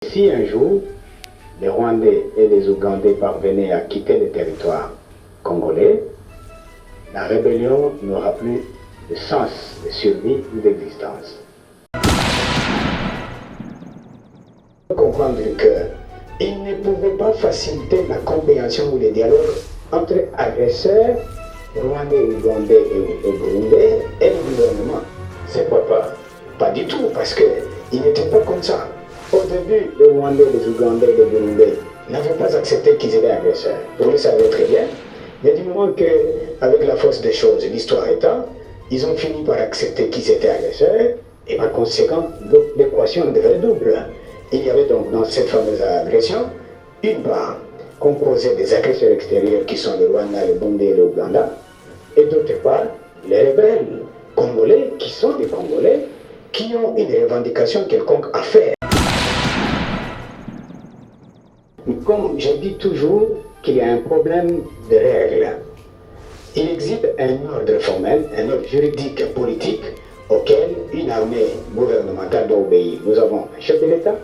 Si un jour, les Rwandais et les Ougandais parvenaient à quitter le territoire congolais, la rébellion n'aura plus de sens de survie ou d'existence. Il faut comprendre qu'ils ne pouvaient pas faciliter la compréhension ou le dialogue entre agresseurs rwandais, ougandais et burundais et le gouvernement. C'est pas du tout, parce qu'ils n'étaient pas comme ça. Au début, les Rwandais, les Ougandais, les Burundais n'avaient pas accepté qu'ils étaient agresseurs. Vous le savez très bien. Mais du moment qu'avec la force des choses, l'histoire étant, ils ont fini par accepter qu'ils étaient agresseurs, et par conséquent, l'équation devait double. Il y avait donc dans cette fameuse agression, une part composée des agresseurs extérieurs qui sont les Rwandais, les Burundais et les Ougandais, et d'autre part, les rebelles congolais qui sont des Congolais qui ont une revendication quelconque à faire. Comme je dis toujours qu'il y a un problème de règles, il existe un ordre formel, un ordre juridique, politique, auquel une armée gouvernementale doit obéir. Nous avons un chef de l'État,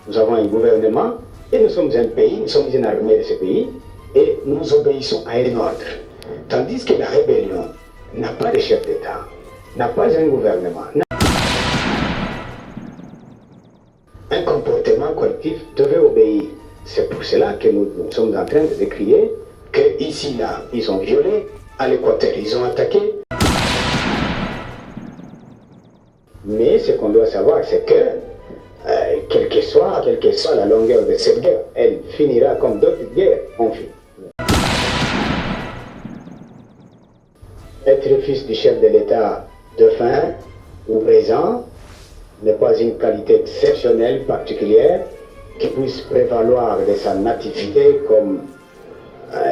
nous avons un gouvernement, et nous sommes un pays, nous sommes une armée de ce pays, et nous obéissons à un ordre. Tandis que la rébellion n'a pas de chef d'État, n'a pas un gouvernement. Un comportement collectif devait obéir. C'est pour cela que nous sommes en train de décrier qu'ici, là, ils ont violé, à l'Équateur, ils ont attaqué. Mais ce qu'on doit savoir, c'est que, quelle que soit la longueur de cette guerre, elle finira comme d'autres guerres ont fini. Être fils du chef de l'État défunt ou présent n'est pas une qualité exceptionnelle, particulière, qui puisse prévaloir de sa nativité comme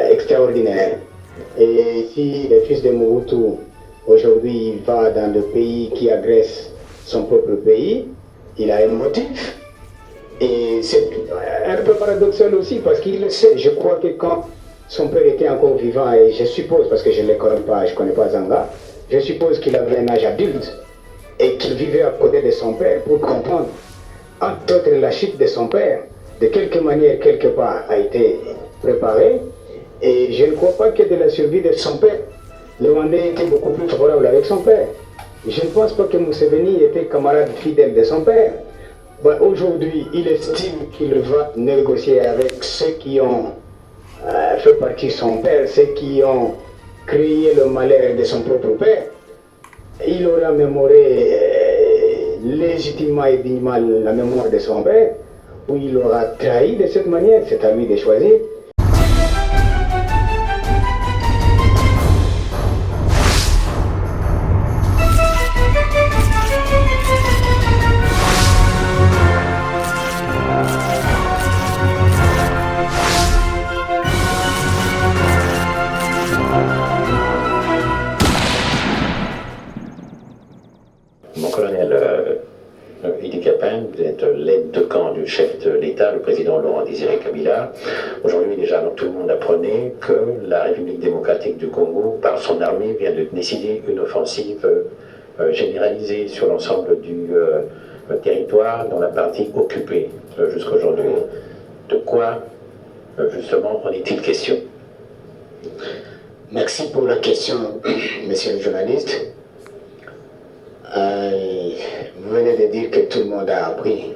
extraordinaire. Et si le fils de Mobutu, aujourd'hui, va dans le pays qui agresse son propre pays, il a un motif. Et c'est un peu paradoxal aussi, parce qu'il le sait. Je crois que quand son père était encore vivant, et je suppose, parce que je ne le connais pas, je ne connais pas Zanga, je suppose qu'il avait un âge adulte et qu'il vivait à côté de son père pour comprendre, entre autres, la chute de son père, de quelque manière, quelque part, a été préparée. Et je ne crois pas que de la survie de son père, le Rwandais était beaucoup plus favorable avec son père. Je ne pense pas que Museveni était camarade fidèle de son père. Aujourd'hui, il estime qu'il va négocier avec ceux qui ont fait partie de son père, ceux qui ont créé le malheur de son propre père. Il aura mémoré légitimement et dignement la mémoire de son père, où il aura trahi de cette manière, c'est à lui de choisir. Mon colonel Idi Capin, vous êtes l'aide de camp du chef de l'État, le président Laurent Désiré Kabila. Aujourd'hui, déjà, tout le monde apprenait que la République démocratique du Congo, par son armée, vient de décider une offensive généralisée sur l'ensemble du territoire, dans la partie occupée jusqu'à aujourd'hui. De quoi, justement, en est-il question? Merci pour la question, monsieur le journaliste. Vous venez de dire que tout le monde a appris,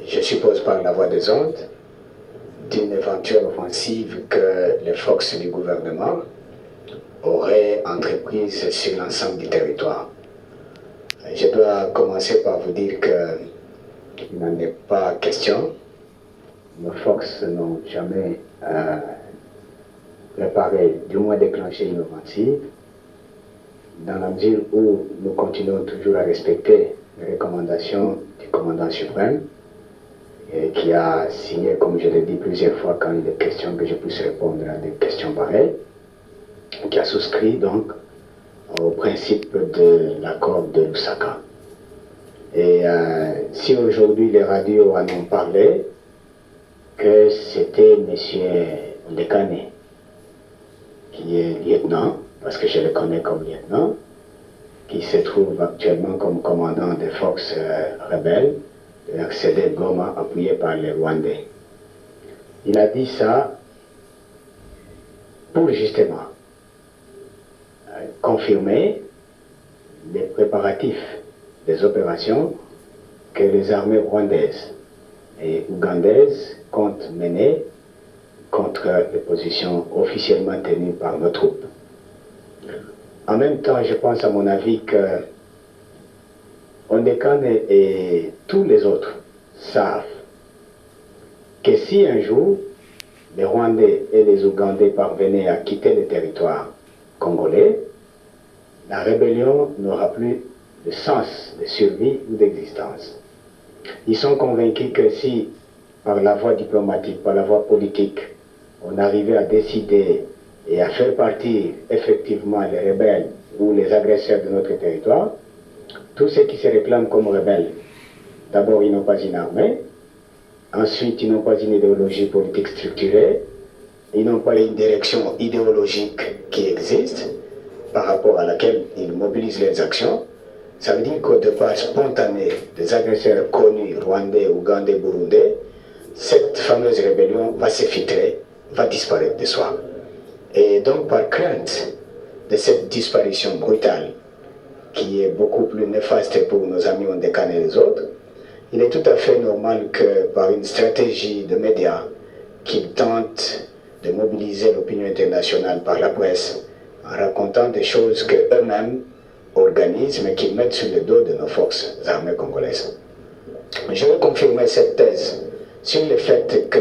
je suppose par la voie des ondes, d'une éventuelle offensive que les forces du gouvernement auraient entreprise sur l'ensemble du territoire. Je dois commencer par vous dire qu'il n'en est pas question. Nos forces n'ont jamais préparé, du moins déclenché une offensive, dans la mesure où nous continuons toujours à respecter les recommandations du commandant suprême, qui a signé, comme je l'ai dit plusieurs fois, quand il est question que je puisse répondre à des questions pareilles, qui a souscrit donc au principe de l'accord de Lusaka. Et si aujourd'hui les radios en ont parlé, que c'était M. Lekane, qui est lieutenant, parce que je le connais comme lieutenant, qui se trouve actuellement comme commandant des forces rebelles, de RCD Goma appuyé par les Rwandais. Il a dit ça pour justement confirmer les préparatifs des opérations que les armées rwandaises et ougandaises comptent mener contre les positions officiellement tenues par nos troupes. En même temps, je pense à mon avis que Ondekane et tous les autres savent que si un jour les Rwandais et les Ougandais parvenaient à quitter le territoire congolais, la rébellion n'aura plus de sens de survie ou d'existence. Ils sont convaincus que si, par la voie diplomatique, par la voie politique, on arrivait à décider et à faire partir effectivement les rebelles ou les agresseurs de notre territoire, tous ceux qui se réclament comme rebelles, d'abord ils n'ont pas une armée, ensuite ils n'ont pas une idéologie politique structurée, ils n'ont pas une direction idéologique qui existe, par rapport à laquelle ils mobilisent leurs actions. Ça veut dire qu'au départ spontané des agresseurs connus, rwandais, ougandais, burundais, cette fameuse rébellion va s'effriter, va disparaître de soi. Et donc par crainte de cette disparition brutale, qui est beaucoup plus néfaste pour nos amis Ondekane et les autres, il est tout à fait normal que par une stratégie de médias qu'ils tentent de mobiliser l'opinion internationale par la presse, en racontant des choses qu'eux-mêmes organisent, mais qu'ils mettent sur le dos de nos forces armées congolaises. Je veux confirmer cette thèse sur le fait que,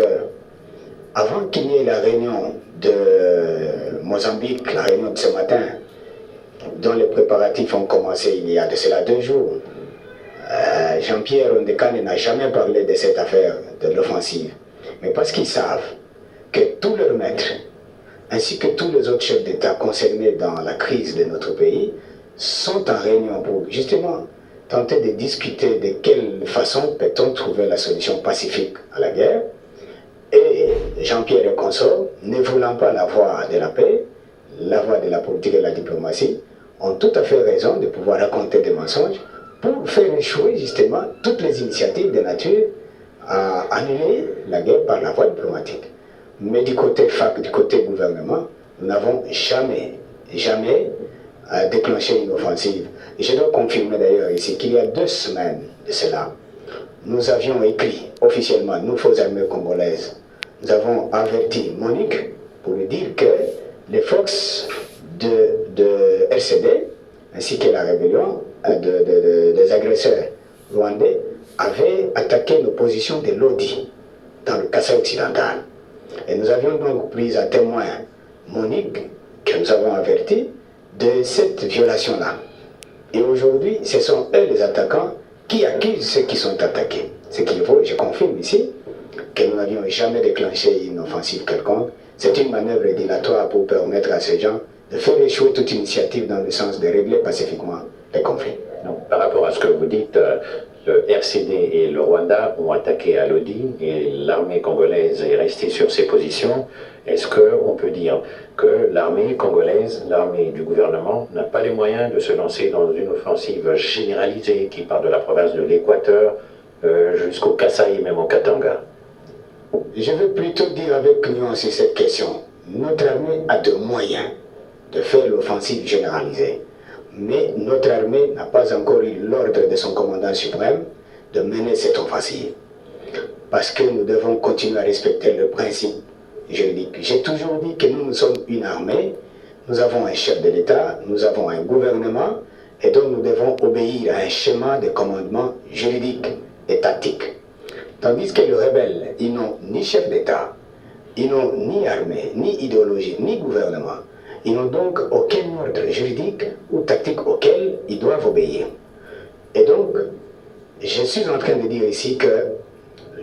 avant qu'il y ait la réunion de Mozambique, la réunion de ce matin, dont les préparatifs ont commencé il y a de cela 2 jours, Jean-Pierre Ondekane n'a jamais parlé de cette affaire de l'offensive, mais parce qu'ils savent que tous leurs maîtres, ainsi que tous les autres chefs d'État concernés dans la crise de notre pays, sont en réunion pour justement tenter de discuter de quelle façon peut-on trouver la solution pacifique à la guerre. Et Jean-Pierre et consorts, ne voulant pas la voie de la paix, la voie de la politique et de la diplomatie, ont tout à fait raison de pouvoir raconter des mensonges pour faire échouer justement toutes les initiatives de nature à annuler la guerre par la voie diplomatique. Mais du côté FAC, du côté gouvernement, nous n'avons jamais déclenché une offensive. Et je dois confirmer d'ailleurs ici qu'il y a 2 semaines de cela, nous avions écrit officiellement, nous, forces armées congolaises, nous avons averti Monique pour lui dire que les forces de RCD, ainsi que la rébellion des agresseurs rwandais, avaient attaqué nos positions de Lodi, dans le Kassai occidental. Et nous avions donc pris à témoin Monique, que nous avons averti, de cette violation-là. Et aujourd'hui, ce sont eux les attaquants qui accusent ceux qui sont attaqués. Ce qu'il faut, je confirme ici, que nous n'avions jamais déclenché une offensive quelconque. C'est une manœuvre dilatoire pour permettre à ces gens de faire échouer toute initiative dans le sens de régler pacifiquement les conflits. Donc, par rapport à ce que vous dites, le RCD et le Rwanda ont attaqué à Lodi et l'armée congolaise est restée sur ses positions. Est-ce qu'on peut dire que l'armée congolaise, l'armée du gouvernement, n'a pas les moyens de se lancer dans une offensive généralisée qui part de la province de l'Équateur jusqu'au Kasaï, même au Katanga? Je veux plutôt dire avec nuance sur cette question. Notre armée a de moyens de faire l'offensive généralisée. Mais notre armée n'a pas encore eu l'ordre de son commandant suprême de mener cette offensive. Parce que nous devons continuer à respecter le principe juridique. J'ai toujours dit que nous sommes une armée, nous avons un chef de l'État, nous avons un gouvernement, et donc nous devons obéir à un schéma de commandement juridique et tactique. Tandis que les rebelles, ils n'ont ni chef d'État, ils n'ont ni armée, ni idéologie, ni gouvernement. Ils n'ont donc aucun ordre juridique ou tactique auquel ils doivent obéir. Et donc, je suis en train de dire ici que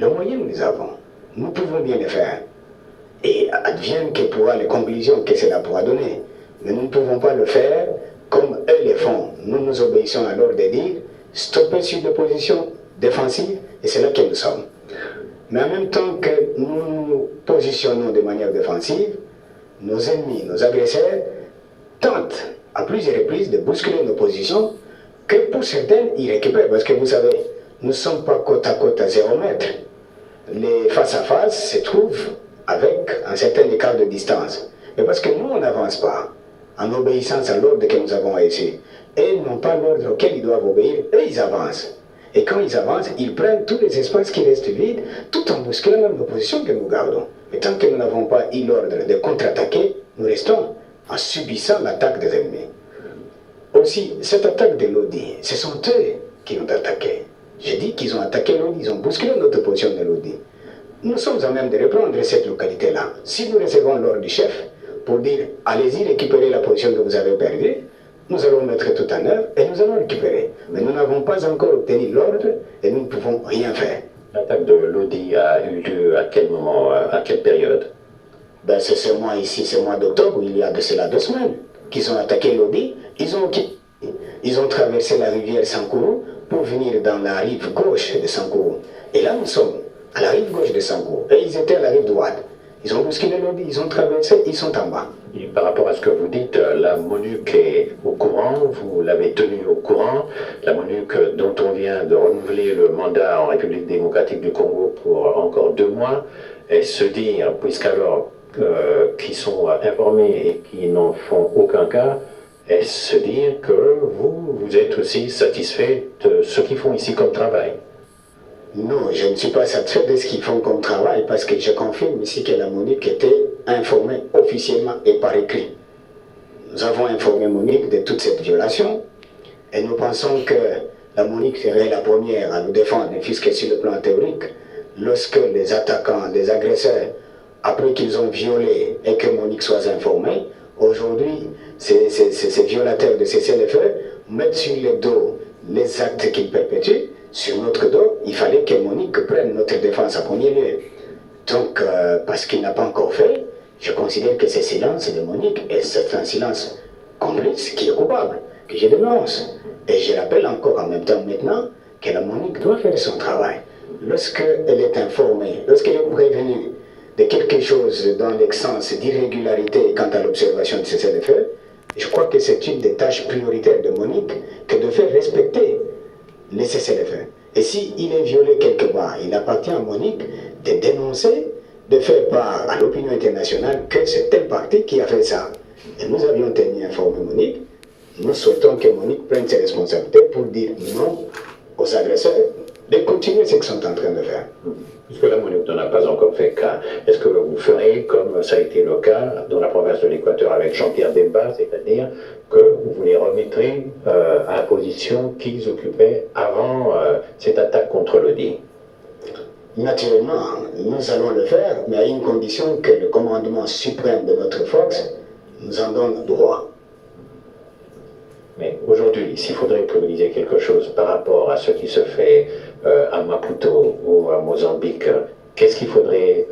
le moyen nous les avons, nous pouvons bien le faire. Et advienne que pourra les conclusions que cela pourra donner. Mais nous ne pouvons pas le faire comme eux le font. Nous nous obéissons à l'ordre de dire stopper sur des positions défensives, et c'est là que nous sommes. Mais en même temps que nous nous positionnons de manière défensive, nos ennemis, nos agresseurs tentent à plusieurs reprises de bousculer nos positions que pour certaines ils récupèrent. Parce que vous savez, nous ne sommes pas côte à côte à 0 mètre. Les face-à-face se trouvent avec un certain écart de distance. Mais parce que nous, on n'avance pas en obéissance à l'ordre que nous avons ici. Et ils n'ont pas l'ordre auquel ils doivent obéir, eux ils avancent. Et quand ils avancent, ils prennent tous les espaces qui restent vides, tout en bousculant même nos positions que nous gardons. Mais tant que nous n'avons pas eu l'ordre de contre-attaquer, nous restons en subissant l'attaque des ennemis. Aussi, cette attaque de l'Odi, ce sont eux qui ont attaqué. J'ai dit qu'ils ont attaqué l'Odi, ils ont bousculé notre position de l'Odi. Nous sommes à même de reprendre cette localité-là. Si nous recevons l'ordre du chef pour dire allez-y récupérer la position que vous avez perdue, nous allons mettre tout en œuvre et nous allons récupérer. Mais nous n'avons pas encore obtenu l'ordre et nous ne pouvons rien faire. L'attaque de l'Odi a eu lieu à quel moment, à quelle période? Ben, c'est ce mois ici, ce mois d'octobre, il y a de cela 2 semaines, qu'ils ont attaqué l'Odi. Ils ont traversé la rivière Sankourou pour venir dans la rive gauche de Sankourou. Et là, nous sommes à la rive gauche de Sankourou. Et ils étaient à la rive droite. Ils ont bousculé l'Odi, ils ont traversé, ils sont en bas. Et par rapport à ce que vous dites, la MONUC est au courant, vous l'avez tenue au courant. La MONUC dont on vient de renouveler le mandat en République démocratique du Congo pour encore 2 mois, et se dire, puisqu'alors qui sont informés et qui n'en font aucun cas, et se dire que vous êtes aussi satisfait de ce qu'ils font ici comme travail. Non, je ne suis pas satisfait de ce qu'ils font comme travail parce que je confirme ici que la MONUC était informée officiellement et par écrit. Nous avons informé MONUC de toute cette violation et nous pensons que la MONUC serait la première à nous défendre, puisque sur le plan théorique, lorsque les attaquants, les agresseurs, après qu'ils ont violé et que MONUC soit informé, aujourd'hui, ces violateurs de cessez-le-feu mettent sur le dos les actes qu'ils perpétuent. Sur notre dos, il fallait que MONUC prenne notre défense en premier lieu. Donc, parce qu'il n'a pas encore fait, je considère que ce silence de MONUC est c'est un silence complice qui est coupable, que je dénonce. Et je rappelle encore en même temps maintenant que la MONUC doit faire son travail. Lorsqu'elle est informée, lorsqu'elle est prévenue de quelque chose dans le sens d'irrégularité quant à l'observation de cessez-le-feu, je crois que c'est une des tâches prioritaires de MONUC que de faire respecter les cessez-le-feu. Et s'il est violé quelque part, il appartient à MONUC de dénoncer, de faire part à l'opinion internationale que c'est tel parti qui a fait ça. Et nous avions tenu informé MONUC. Nous souhaitons que MONUC prenne ses responsabilités pour dire non aux agresseurs de continuer ce qu'ils sont en train de faire. Puisque la MONUC n'en a pas encore fait cas, est-ce que vous ferez, comme ça a été le cas dans la province de l'Équateur avec Jean-Pierre Demba, c'est-à-dire que vous les remettrez à la position qu'ils occupaient avant cette attaque contre l'Odi? Naturellement, nous allons le faire, mais à une condition que le commandement suprême de notre force nous en donne droit. Mais aujourd'hui, s'il faudrait privilégier quelque chose par rapport à ce qui se fait à Maputo ou à Mozambique, qu'est-ce qu'il faudrait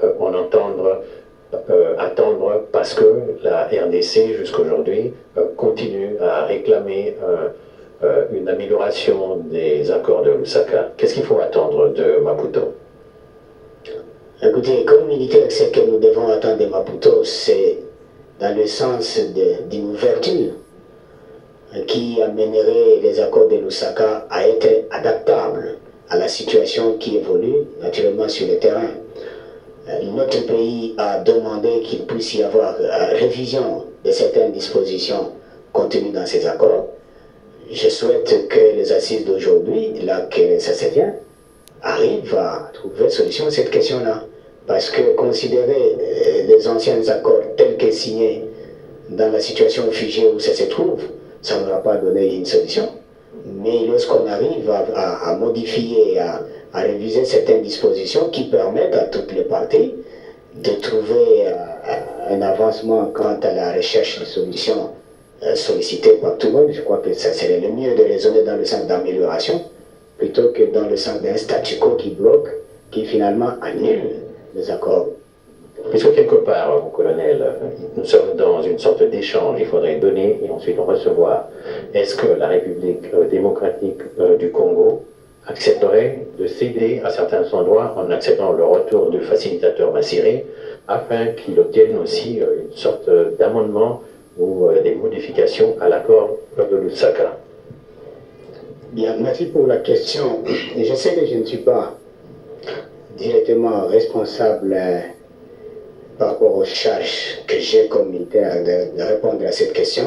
attendre parce que la RDC jusqu'aujourd'hui continue à réclamer une amélioration des accords de Lusaka? Qu'est-ce qu'il faut attendre de Maputo? Écoutez, comme militaire, ce que nous devons attendre de Maputo, c'est dans le sens d'une ouverture qui amènerait les accords de Lusaka à être adaptables à la situation qui évolue naturellement sur le terrain. Notre pays a demandé qu'il puisse y avoir révision de certaines dispositions contenues dans ces accords. Je souhaite que les assises d'aujourd'hui, là que ça se vient, arrivent à trouver solution à cette question-là. Parce que considérer les anciens accords tels que signés dans la situation figée où ça se trouve, ça ne va pas donner une solution. Mais lorsqu'on arrive à modifier, à réviser certaines dispositions qui permettent à toutes les parties de trouver un avancement quant à la recherche de solutions sollicitées par tout le monde, je crois que ça serait le mieux de raisonner dans le sens d'amélioration plutôt que dans le sens d'un statu quo qui bloque, qui finalement annule les accords. Puisque quelque part, mon colonel, nous sommes dans une sorte d'échange, il faudrait donner et ensuite recevoir. Est-ce que la République démocratique du Congo accepterait de céder à certains endroits en acceptant le retour du facilitateur Massiré afin qu'il obtienne aussi une sorte d'amendement ou des modifications à l'accord de Lusaka? Bien, merci pour la question. Je sais que je ne suis pas directement responsable par rapport aux charges que j'ai comme militaire de répondre à cette question.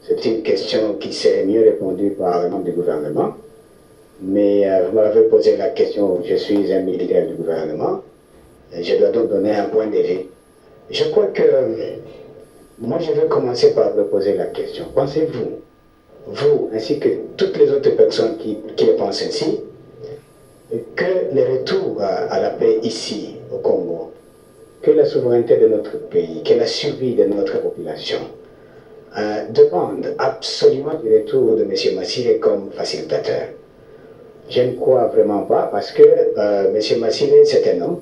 C'est une question qui serait mieux répondue par un membre du gouvernement. Mais vous m'avez posé la question, je suis un militaire du gouvernement, je dois donc donner un point de vue. Je crois que moi je vais commencer par vous poser la question. Pensez-vous, vous ainsi que toutes les autres personnes qui le pensent ainsi, que le retour à la paix ici au Congo, que la souveraineté de notre pays, que la survie de notre population dépendent absolument du retour de M. Massiré comme facilitateur? Je ne crois vraiment pas parce que M. Massiré, c'est un homme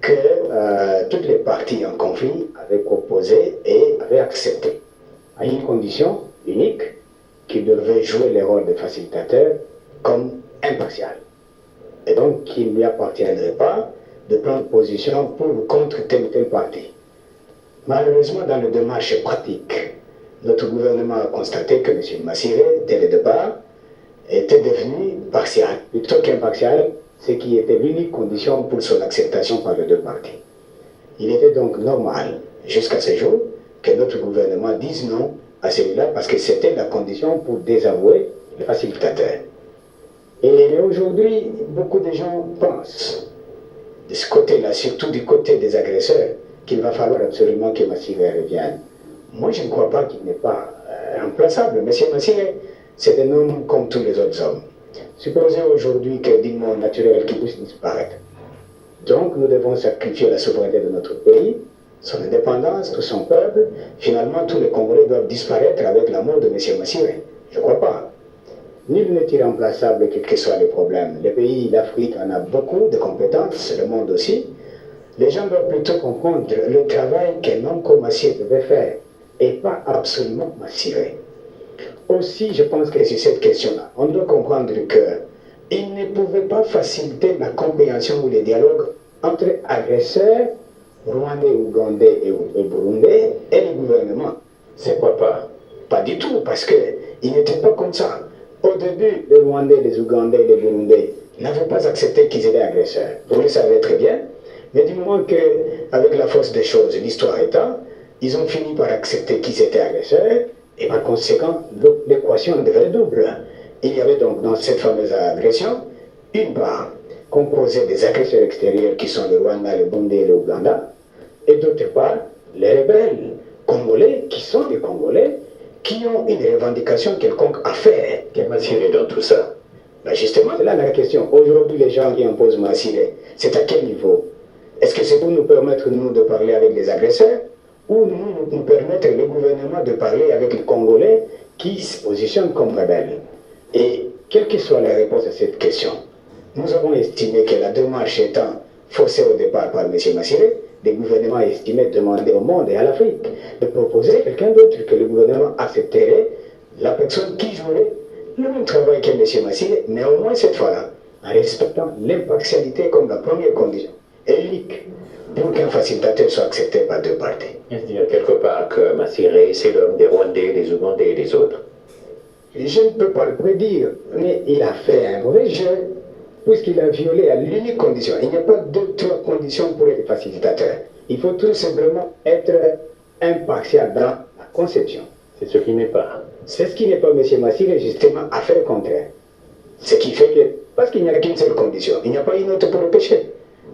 que toutes les parties en conflit avaient proposé et avaient accepté, à une condition unique, qu'il devait jouer le rôle de facilitateur comme impartial. Et donc qu'il ne lui appartiendrait pas de prendre position pour ou contre tel ou tel parti. Malheureusement, dans les démarches pratiques, notre gouvernement a constaté que M. Massiré, dès le départ, était devenu partial, plutôt qu'impartial, ce qui était l'unique condition pour son acceptation par les deux partis. Il était donc normal, jusqu'à ce jour, que notre gouvernement dise non à celui-là, parce que c'était la condition pour désavouer le facilitateur. Et aujourd'hui, beaucoup de gens pensent, de ce côté-là, surtout du côté des agresseurs, qu'il va falloir absolument que Massiré revienne. Moi, je ne crois pas qu'il n'est pas remplaçable. M. Massiré, c'est un homme comme tous les autres hommes. Supposez aujourd'hui que du monde naturel qui puisse disparaître. Donc, nous devons sacrifier la souveraineté de notre pays, son indépendance, tout son peuple. Finalement, tous les Congolais doivent disparaître avec la mort de M. Massiré. Je ne crois pas. Nul n'est irremplaçable, quels que soient les problèmes. Les pays d'Afrique en ont beaucoup de compétences, le monde aussi. Les gens doivent plutôt comprendre le travail qu'un homme comme Massiré devait faire, et pas absolument Massiré. Aussi, je pense que sur cette question-là, on doit comprendre qu'il ne pouvait pas faciliter la compréhension ou le dialogue entre agresseurs rwandais, ougandais et burundais et le gouvernement. C'est pas du tout, parce qu'il n'était pas comme ça. Au début, les Rwandais, les Ougandais, les Burundais n'avaient pas accepté qu'ils étaient agresseurs. Vous le savez très bien. Mais du moment qu'avec la force des choses, l'histoire étant, ils ont fini par accepter qu'ils étaient agresseurs, et par conséquent, l'équation devenait double. Il y avait donc dans cette fameuse agression, une part composée des agresseurs extérieurs qui sont le Rwanda, le Burundi et le Ouganda, et d'autre part, les rebelles congolais qui sont des Congolais, qui ont une revendication quelconque à faire. Quel Massiré dans tout ça? Ben justement, c'est là la question. Aujourd'hui, les gens qui imposent Massiré, c'est à quel niveau? Est-ce que c'est pour nous permettre, nous, de parler avec les agresseurs, ou nous permettre, le gouvernement, de parler avec les Congolais qui se positionnent comme rebelles? Et quelle que soit la réponse à cette question, nous avons estimé que la démarche étant faussée au départ par M. Massiré, le gouvernement a estimé demander au monde et à l'Afrique de proposer quelqu'un d'autre, que le gouvernement accepterait la personne qui jouerait le même travail que M. Massiré, mais au moins cette fois-là, en respectant l'impartialité comme la première condition, et unique, pour qu'un facilitateur soit accepté par deux parties. C'est-à-dire quelque part que Massiré, c'est l'homme des Rwandais, des Ougandais et des autres. Je ne peux pas le prédire, mais il a fait un mauvais jeu, puisqu'il a violé à l'unique condition. Il n'y a pas d'autre condition pour être facilitateur. Il faut tout simplement être impartial dans la conception. C'est ce qui n'est pas. C'est ce qui n'est pas M. Massiré, justement, à faire le contraire. Ce qui fait que, parce qu'il n'y a qu'une seule condition, il n'y a pas une autre pour le péché.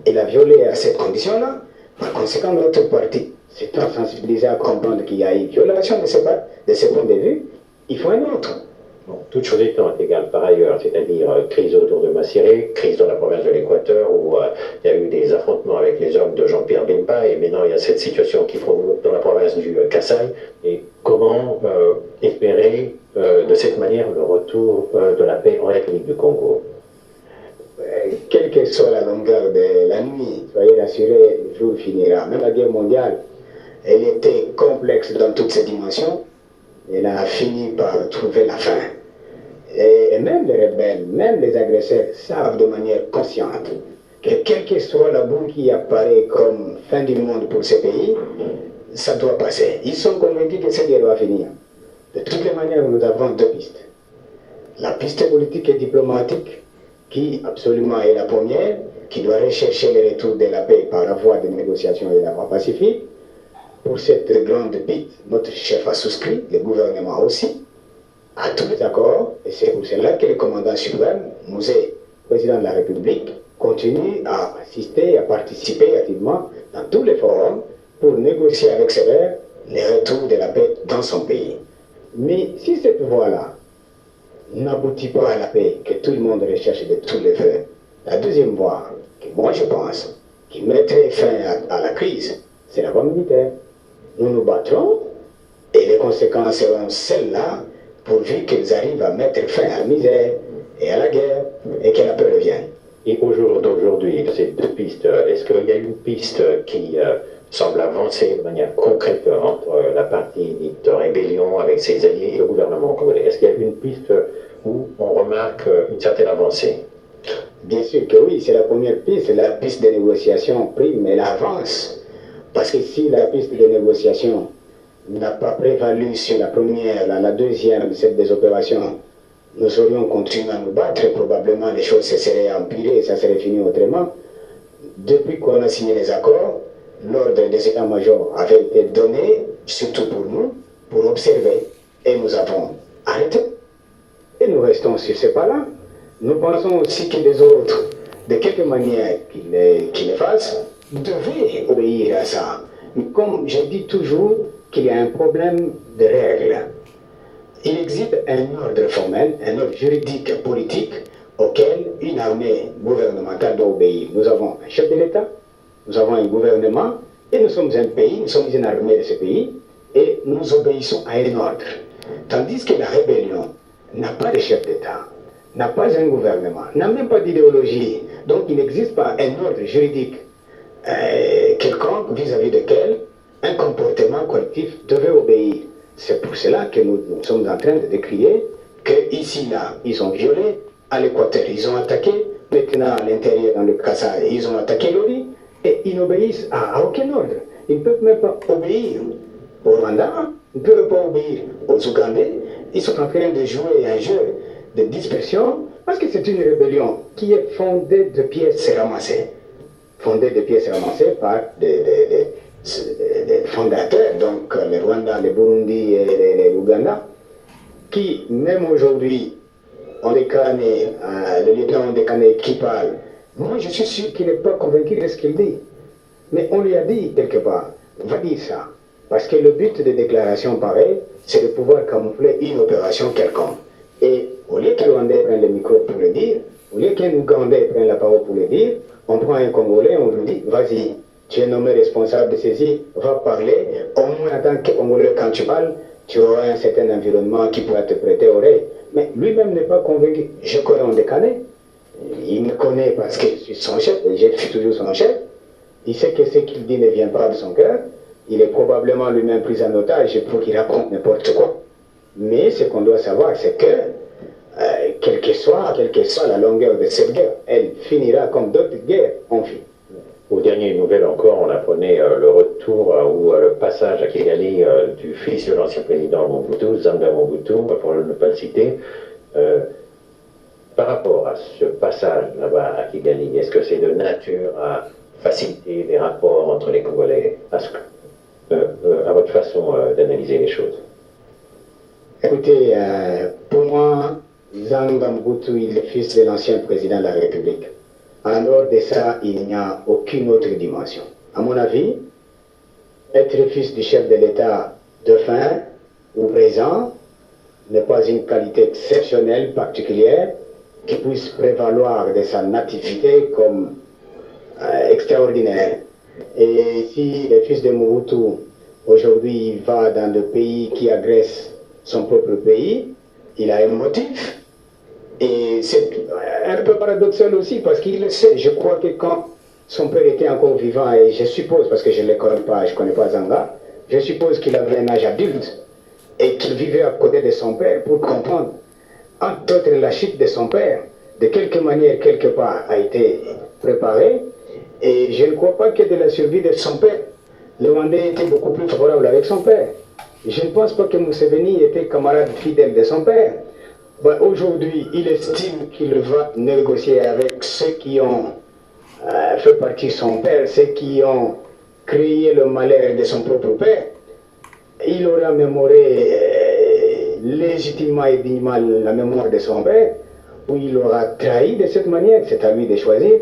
Il a violé à cette condition-là, par conséquent, notre parti s'étant sensibilisé à comprendre qu'il y a une violation de ce point de vue, il faut un autre. Bon, toutes choses étant égales par ailleurs, c'est-à-dire crise autour de Massiré, crise dans la province de l'Équateur, où il y a eu des affrontements avec les hommes de Jean-Pierre Bemba, et maintenant il y a cette situation qui provoque dans la province du Kasaï. Et comment espérer de cette manière le retour de la paix en République du Congo? Quelle que soit la longueur de la nuit, soyez rassurés, le jour finira. Même la guerre mondiale, elle était complexe dans toutes ses dimensions. Elle a fini par trouver la fin. Et même les rebelles, même les agresseurs savent de manière consciente que quelle que soit la boue qui apparaît comme fin du monde pour ces pays, ça doit passer. Ils sont convaincus que cette guerre va finir. De toutes les manières, nous avons deux pistes. la piste politique et diplomatique, qui absolument est la première, qui doit rechercher le retour de la paix par la voie des négociations et la voie pacifique. Pour cette grande piste, notre chef a souscrit, le gouvernement aussi, à tous les accords, et c'est pour cela que le commandant suprême, Mouzé, président de la République, continue à assister, à participer activement dans tous les forums pour négocier avec ses pairs le retour de la paix dans son pays. Mais si cette voie-là n'aboutit pas à la paix que tout le monde recherche de tous les feux, la deuxième voie, que moi je pense, qui mettrait fin à la crise, c'est la voie militaire. Nous nous battrons et les conséquences seront celles-là pourvu qu'ils arrivent à mettre fin à la misère et à la guerre et que la paix revienne. Et au jour d'aujourd'hui, ces deux pistes, est-ce qu'il y a une piste qui semble avancer de manière concrète entre la partie dite rébellion avec ses alliés et le gouvernement congolais? Est-ce qu'il y a une piste où on remarque une certaine avancée? Bien sûr que oui, c'est la première piste, la piste de négociation prime, elle avance. Parce que si la piste de négociation n'a pas prévalu sur la première, la deuxième de cette des opérations, nous aurions continué à nous battre, probablement les choses se seraient empirées, ça serait fini autrement. Depuis qu'on a signé les accords, l'ordre des états-majors avait été donné, surtout pour nous, pour observer. Et nous avons arrêté. Et nous restons sur ce pas-là. Nous pensons aussi que les autres, de quelque manière qu'ils le fassent, devaient obéir à ça. Mais comme je dis toujours qu'il y a un problème de règles, il existe un ordre formel, un ordre juridique, politique, auquel une armée gouvernementale doit obéir. Nous avons un chef de l'État, nous avons un gouvernement, et nous sommes un pays, nous sommes une armée de ce pays, et nous obéissons à un ordre. Tandis que la rébellion n'a pas de chef d'État, n'a pas un gouvernement, n'a même pas d'idéologie. Donc il n'existe pas un ordre juridique quelconque vis-à-vis duquel un comportement collectif devait obéir. C'est pour cela que nous sommes en train de décrier qu'ici, là, ils ont violé, à l'Équateur, ils ont attaqué, maintenant à l'intérieur, dans le Kassai, ils ont attaqué l'Oli, et ils n'obéissent à aucun ordre. Ils ne peuvent même pas obéir au Rwanda, ils ne peuvent pas obéir aux Ougandais. Ils sont en train de jouer un jeu de dispersion, parce que c'est une rébellion qui est fondée de pièces ramassées. Fondée de pièces ramassées par des fondateurs, donc le Rwanda, le Burundi et l'Ouganda, qui, même aujourd'hui, le lieutenant Ondekane qui parle, moi je suis sûr qu'il n'est pas convaincu de ce qu'il dit. Mais on lui a dit quelque part, va dire ça. Parce que le but de déclarations pareilles, c'est de pouvoir camoufler une opération quelconque. Et au lieu qu'un Rwandais prenne le micro pour le dire, au lieu qu'un Ougandais prenne la parole pour le dire, on prend un Congolais, on lui dit, vas-y, tu es nommé responsable de ceci, va parler, au moins en tant que Congolais, quand tu parles, tu auras un certain environnement qui pourra te prêter oreille. Mais lui-même n'est pas convaincu. Je connais Ondekane, il me connaît parce que je suis son chef, et je suis toujours son chef. Il sait que ce qu'il dit ne vient pas de son cœur. Il est probablement lui-même pris en otage pour qu'il raconte n'importe quoi. Mais ce qu'on doit savoir, c'est que, quelle que soit la longueur de cette guerre, elle finira comme d'autres guerres ont fini. Aux dernières nouvelles encore, on apprenait le retour ou le passage à Kigali du fils de l'ancien président Mobutu, Zanga Mobutu, pour ne pas le citer. Par rapport à ce passage là-bas à Kigali, est-ce que c'est de nature à faciliter les rapports entre les Congolais, à votre façon d'analyser les choses? Écoutez, pour moi, Zanga Mobutu est le fils de l'ancien président de la République. En dehors de ça, il n'y a aucune autre dimension. À mon avis, être fils du chef de l'État défunt ou présent n'est pas une qualité exceptionnelle, particulière, qui puisse prévaloir de sa nativité comme extraordinaire. Et si le fils de Mobutu, aujourd'hui, va dans des pays qui agressent son propre pays, il a un motif. Et c'est un peu paradoxal aussi, parce qu'il le sait. Je crois que quand son père était encore vivant, et je suppose, parce que je ne le connais pas, je ne connais pas Zanga, je suppose qu'il avait un âge adulte, et qu'il vivait à côté de son père pour comprendre, entre autres, la chute de son père, de quelque manière, quelque part, a été préparée. Et je ne crois pas que de la survie de son père, le Rwandais était beaucoup plus favorable avec son père. Je ne pense pas que Museveni était camarade fidèle de son père. Aujourd'hui, il estime qu'il va négocier avec ceux qui ont fait partie de son père, ceux qui ont créé le malheur de son propre père. Il aura mémoré légitimement et dignement la mémoire de son père, où il aura trahi de cette manière, c'est à lui de choisir.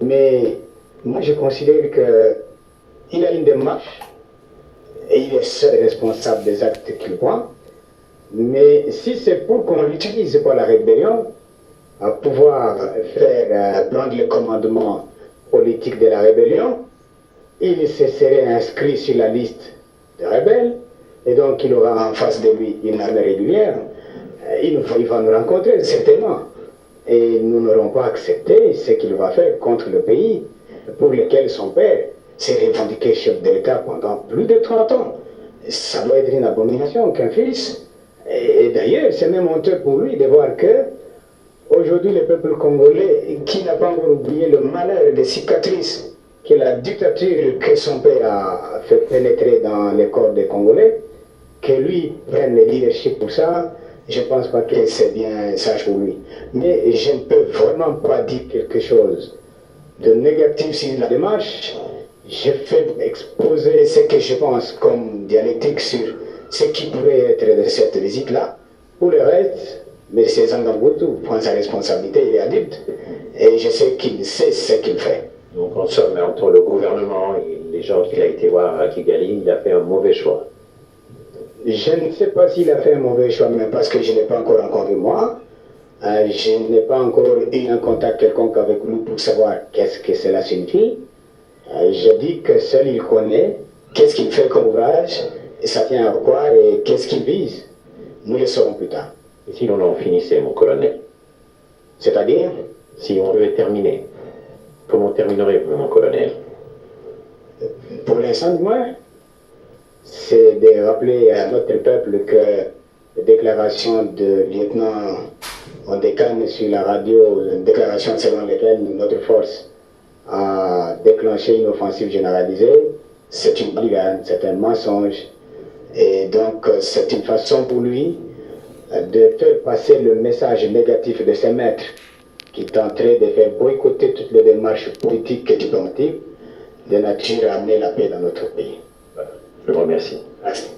Mais moi, je considère qu'il a une démarche et il est seul responsable des actes qu'il prend. Mais si c'est pour qu'on l'utilise pour la rébellion, à pouvoir prendre le commandement politique de la rébellion, il se serait inscrit sur la liste des rebelles, et donc il aura en face de lui une armée régulière. Il va nous rencontrer certainement, et nous n'aurons pas accepté ce qu'il va faire contre le pays pour lequel son père s'est revendiqué chef de l'État pendant plus de 30 ans. Ça doit être une abomination qu'un fils. Et d'ailleurs, c'est même honteux pour lui de voir que aujourd'hui, le peuple congolais, qui n'a pas encore oublié le malheur des cicatrices que la dictature que son père a fait pénétrer dans les corps des Congolais, que lui prenne le leadership pour ça, je ne pense pas que c'est bien sage pour lui. Mais je ne peux vraiment pas dire quelque chose de négatif sur la démarche. Je fais exposer ce que je pense comme dialectique sur ce qui pourrait être de cette visite-là. Pour le reste, M. Zangangutu prend sa responsabilité, il est adulte, et je sais qu'il sait ce qu'il fait. Donc en somme, entre le gouvernement et les gens qu'il a été voir à Kigali, il a fait un mauvais choix. Je ne sais pas s'il a fait un mauvais choix, même parce que je n'ai pas encore rencontré moi. Je n'ai pas encore eu un contact quelconque avec lui pour savoir qu'est-ce que cela signifie. Je dis que seul il connaît qu'est-ce qu'il fait comme ouvrage, et ça tient à quoi et qu'est-ce qu'il vise. Nous le saurons plus tard. Et si l'on en finissait, mon colonel? C'est-à-dire? Si on devait terminer, comment terminerez-vous, mon colonel? Pour l'instant, du moins, c'est de rappeler à notre peuple que la déclaration de lieutenant Ondekane sur la radio, une déclaration selon laquelle notre force a déclenché une offensive généralisée, c'est une brigade, c'est un mensonge. Et donc, c'est une façon pour lui de faire passer le message négatif de ses maîtres qui tenteraient de faire boycotter toutes les démarches politiques et diplomatiques de nature à amener la paix dans notre pays. Je vous remercie. Merci.